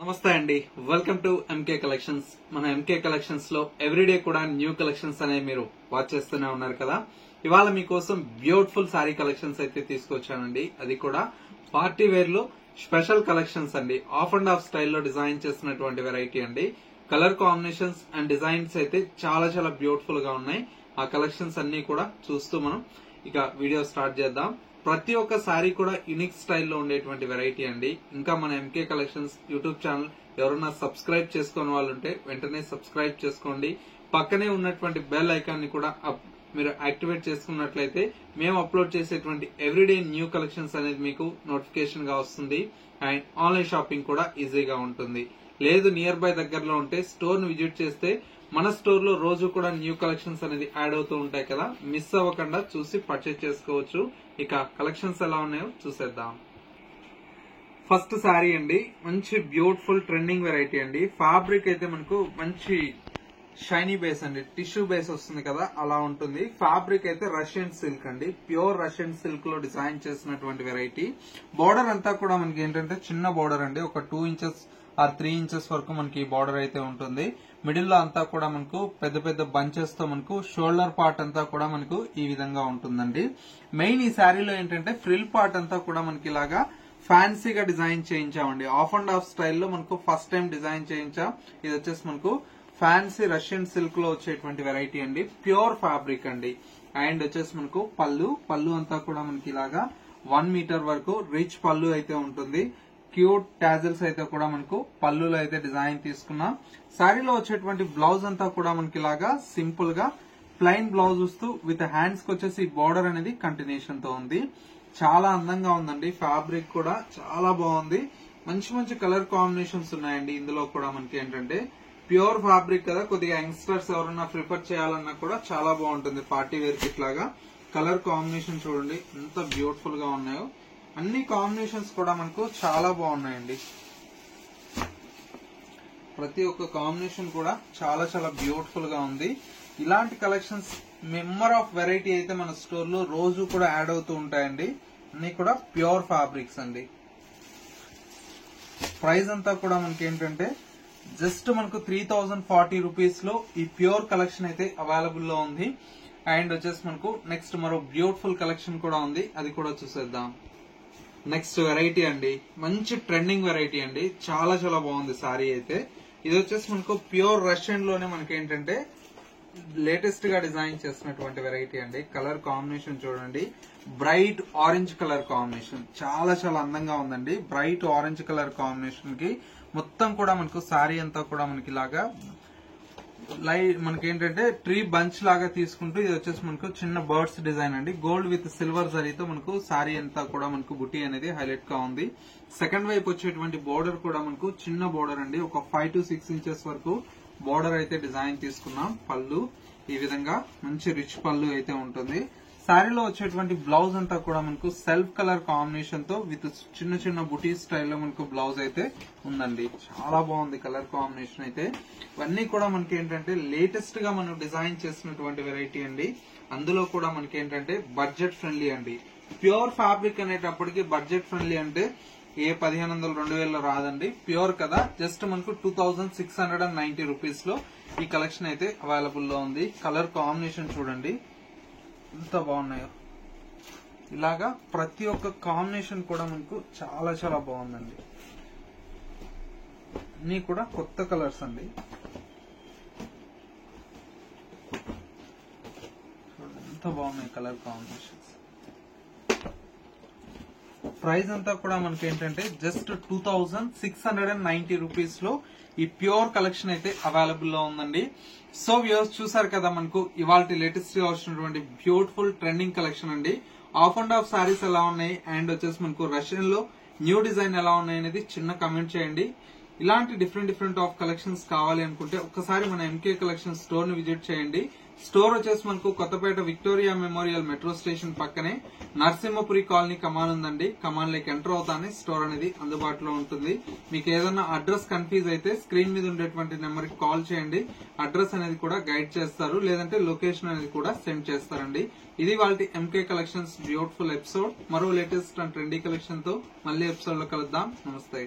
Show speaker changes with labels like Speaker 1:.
Speaker 1: నమస్తే అండి, welcome to MK collections. మన ఎంకే కలెక్షన్స్ లో ఎవ్రీడే కూడా న్యూ కలెక్షన్స్ అనేవి మీరు వాచ్ చేస్తూనే ఉన్నారు కదా. ఇవాళ మీకోసం బ్యూటిఫుల్ సారీ కలెక్షన్స్ అయితే తీసుకొచ్చానండి. అది కూడా పార్టీ వేర్ లో స్పెషల్ కలెక్షన్స్ అండి. ఆఫ్ అండ్ ఆఫ్ స్టైల్లో డిజైన్ చేసినటువంటి వెరైటీ అండి. కలర్ కాంబినేషన్స్ అండ్ డిజైన్స్ అయితే చాలా చాలా బ్యూటిఫుల్ గా ఉన్నాయి. ఆ కలెక్షన్స్ అన్ని కూడా చూస్తూ మనం ఇక వీడియో స్టార్ట్ చేద్దాం. ప్రతి ఒక్క సారీ కూడా యూనిక్ స్టైల్లో ఉండేటువంటి వెరైటీ అండి. ఇంకా మన ఎంకే కలెక్షన్స్ యూట్యూబ్ ఛానల్ ఎవరైనా సబ్స్క్రైబ్ చేసుకునే వాళ్ళు ఉంటే వెంటనే సబ్స్క్రైబ్ చేసుకోండి. పక్కనే ఉన్నటువంటి బెల్ ఐకాన్ ని కూడా మీరు యాక్టివేట్ చేసుకున్నట్లయితే మేము అప్లోడ్ చేసేటువంటి ఎవ్రీడే న్యూ కలెక్షన్స్ అనేది మీకు నోటిఫికేషన్ గా వస్తుంది. అండ్ ఆన్లైన్ షాపింగ్ కూడా ఈజీగా ఉంటుంది. లేదు నియర్ బై దగ్గరలో ఉంటే స్టోర్ ను విజిట్ చేస్తే మన స్టోర్ లో రోజు కూడా న్యూ కలెక్షన్స్ అనేది యాడ్ అవుతూ ఉంటాయి కదా. మిస్ అవ్వకుండా చూసి పర్చేజ్ చేసుకోవచ్చు. ఇక కలెక్షన్స్ ఎలా ఉన్నాయో చూసేద్దాం. ఫస్ట్ శారీ అండి, మంచి బ్యూటిఫుల్ ట్రెండింగ్ వెరైటీ అండి. ఫ్యాబ్రిక్ అయితే మనకు మంచి షైనీ బేస్ అండి, టిష్యూ బేస్ వస్తుంది కదా అలా ఉంటుంది. ఫ్యాబ్రిక్ అయితే రష్యన్ సిల్క్ అండి, ప్యూర్ రష్యన్ సిల్క్ లో డిజైన్ చేసినటువంటి వెరైటీ. బోర్డర్ అంతా కూడా మనకి ఏంటంటే చిన్న బోర్డర్ అండి, ఒక 2 ఇంచెస్ ఆర్ 3 ఇంచెస్ వరకు మనకి బోర్డర్ అయితే ఉంటుంది. మిడిల్ లో అంతా కూడా మనకు పెద్ద పెద్ద బంచెస్ తో మనకు షోల్డర్ పార్ట్ అంతా కూడా మనకు ఈ విధంగా ఉంటుందండి. మెయిన్ ఈ శారీలో ఏంటంటే ఫ్రిల్ పార్ట్ అంతా కూడా మనకి ఇలాగా ఫ్యాన్సీగా డిజైన్ చేయించామండి. ఆఫ్ అండ్ ఆఫ్ స్టైల్లో మనకు ఫస్ట్ టైం డిజైన్ చేయించాం. ఇది వచ్చేసి మనకు ఫ్యాన్సీ రష్యన్ సిల్క్ లో వచ్చేటువంటి వెరైటీ అండి, ప్యూర్ ఫ్యాబ్రిక్ అండి. అండ్ వచ్చేసి మనకు పళ్ళు అంతా కూడా మనకి ఇలాగా 1 మీటర్ వరకు రిచ్ పళ్ళు అయితే ఉంటుంది. క్యూట్ టాజల్స్ అయితే కూడా మనకు పళ్ళులో అయితే డిజైన్ తీసుకున్నాం. శారీలో వచ్చేటువంటి బ్లౌజ్ అంతా కూడా మనకి ఇలాగా సింపుల్ గా ప్లెయిన్ బ్లౌజ్ వస్తూ విత్ హ్యాండ్స్ కి వచ్చేసి బోర్డర్ అనేది కంటిన్యూషన్ తో ఉంది. చాలా అందంగా ఉందండి. ఫ్యాబ్రిక్ కూడా చాలా బాగుంది. మంచి మంచి కలర్ కాంబినేషన్స్ ఉన్నాయండి. ఇందులో కూడా మనకి ఏంటంటే ప్యూర్ ఫ్యాబ్రిక్ కదా, కొద్దిగా యంగ్స్టర్స్ ఎవరన్నా ప్రిఫర్ చేయాలన్నా కూడా చాలా బాగుంటుంది. పార్టీ వేర్ కిట్ లాగా కలర్ కాంబినేషన్ చూడండి ఎంత బ్యూటిఫుల్ గా ఉన్నాయో. అన్ని కాంబినేషన్స్ కూడా మనకు చాలా బాగున్నాయండి. ప్రతి ఒక్క కాంబినేషన్ కూడా చాలా చాలా బ్యూటిఫుల్ గా ఉంది. ఇలాంటి కలెక్షన్స్ మెంబర్ ఆఫ్ వెరైటీ అయితే మన స్టోర్ లో రోజు కూడా యాడ్ అవుతూ ఉంటాయండి. అన్ని కూడా ప్యూర్ ఫ్యాబ్రిక్స్ అండి. ప్రైస్ అంతా కూడా మనకి ఏంటంటే జస్ట్ మనకు 3040 రూపీస్ లో ఈ ప్యూర్ కలెక్షన్ అయితే అవైలబుల్ లో ఉంది. అండ్ వచ్చేసి మనకు నెక్స్ట్ మరో బ్యూటిఫుల్ కలెక్షన్ కూడా ఉంది, అది కూడా చూసేద్దాం. నెక్స్ట్ వెరైటీ అండి, మంచి ట్రెండింగ్ వెరైటీ అండి. చాలా చాలా బాగుంది సారీ అయితే. ఇది వచ్చేసి మనకు ప్యూర్ రష్యన్ లోనే మనకి ఏంటంటే లేటెస్ట్ గా డిజైన్ చేసినటువంటి వెరైటీ అండి. కలర్ కాంబినేషన్ చూడండి, బ్రైట్ ఆరెంజ్ కలర్ కాంబినేషన్ చాలా చాలా అందంగా ఉందండి. బ్రైట్ ఆరెంజ్ కలర్ కాంబినేషన్ కి మొత్తం కూడా మనకు సారీ అంతా కూడా మనకి ఇలాగా మనకి ఏంటంటే ట్రీ బంచ్ లాగా తీసుకుంటూ ఇది వచ్చేసి మనకు చిన్న బర్డ్స్ డిజైన్ అండి. గోల్డ్ విత్ సిల్వర్ జరీతో మనకు సారీ అంతా కూడా మనకు బుటీ అనేది హైలైట్ గా ఉంది. సెకండ్ వైపు వచ్చేటువంటి బోర్డర్ కూడా మనకు చిన్న బోర్డర్ అండి, ఒక 5 to 6 ఇంచెస్ వరకు బోర్డర్ అయితే డిజైన్ తీసుకున్నాం. పళ్ళు ఈ విధంగా మంచి రిచ్ పళ్ళు అయితే ఉంటుంది. శారీలో వచ్చేటువంటి బ్లౌజ్ అంతా కూడా మనకు సెల్ఫ్ కలర్ కాంబినేషన్ తో విత్ చిన్న చిన్న బుటీ స్టైల్లో మనకు బ్లౌజ్ అయితే ఉందండి. చాలా బాగుంది కలర్ కాంబినేషన్ అయితే. ఇవన్నీ కూడా మనకి ఏంటంటే లేటెస్ట్ గా మనం డిజైన్ చేసినటువంటి వెరైటీ అండి. అందులో కూడా మనకి ఏంటంటే బడ్జెట్ ఫ్రెండ్లీ అండి. ప్యూర్ ఫ్యాబ్రిక్ అనేటప్పటికి బడ్జెట్ ఫ్రెండ్లీ అంటే ఏ 1500-2000 రాదండి. ప్యూర్ కదా, జస్ట్ మనకు 2690 రూపీస్ లో ఈ కలెక్షన్ అయితే అవైలబుల్ లో ఉంది. కలర్ కాంబినేషన్ చూడండి ఎంత బాగున్నాయో. ఇలాగా ప్రతి ఒక్క కాంబినేషన్ కూడా మనకు చాలా చాలా బాగుందండి. అన్ని కూడా కొత్త కలర్స్ అండి. ఎంత బాగున్నాయి కలర్ కాంబినేషన్స్. ప్రైస్ అంతా కూడా మనకి ఏంటంటే జస్ట్ 2690 రూపీస్ లో ఈ ప్యూర్ కలెక్షన్ అయితే అవైలబుల్ లో ఉందండి. సో వ్యూవర్స్ చూసారు కదా, మనకు ఇవాళ లేటెస్ట్ గా వచ్చినటువంటి బ్యూటిఫుల్ ట్రెండింగ్ కలెక్షన్ అండి. ఆఫ్ అండ్ ఆఫ్ సారీస్ ఎలా ఉన్నాయి అండ్ వచ్చేసి మనకు రష్యన్ లో న్యూ డిజైన్ ఎలా ఉన్నాయి అనేది చిన్న కమెంట్ చేయండి. ఇలాంటి డిఫరెంట్ ఆఫ్ కలెక్షన్స్ కావాలి అనుకుంటే ఒక్కసారి మన ఎంకే కలెక్షన్ స్టోర్ ని విజిట్ చేయండి. స్టోర్ వచ్చేసి మనకు Kothapet Victoria Memorial metro station పక్కనే నరసింహపురి కాలనీ కమాన్ ఉందండి. కమాన్ లోకి ఎంటర్ అవుతానే స్టోర్ అనేది అందుబాటులో ఉంటుంది. మీకు ఏదైనా అడ్రస్ కన్ఫ్యూజ్ అయితే స్క్రీన్ మీద ఉండేటువంటి నెంబర్ కి కాల్ చేయండి. అడ్రస్ అనేది కూడా గైడ్ చేస్తారు, లేదంటే లొకేషన్ అనేది కూడా సెండ్ చేస్తారండి. ఇది వాళ్ళ ఎంకే కలెక్షన్స్ బ్యూటిఫుల్ ఎపిసోడ్. మరో లేటెస్ట్ అండ్ ట్రెండీ కలెక్షన్ తో మళ్ళీ ఎపిసోడ్ లో కలుద్దాం. నమస్తే.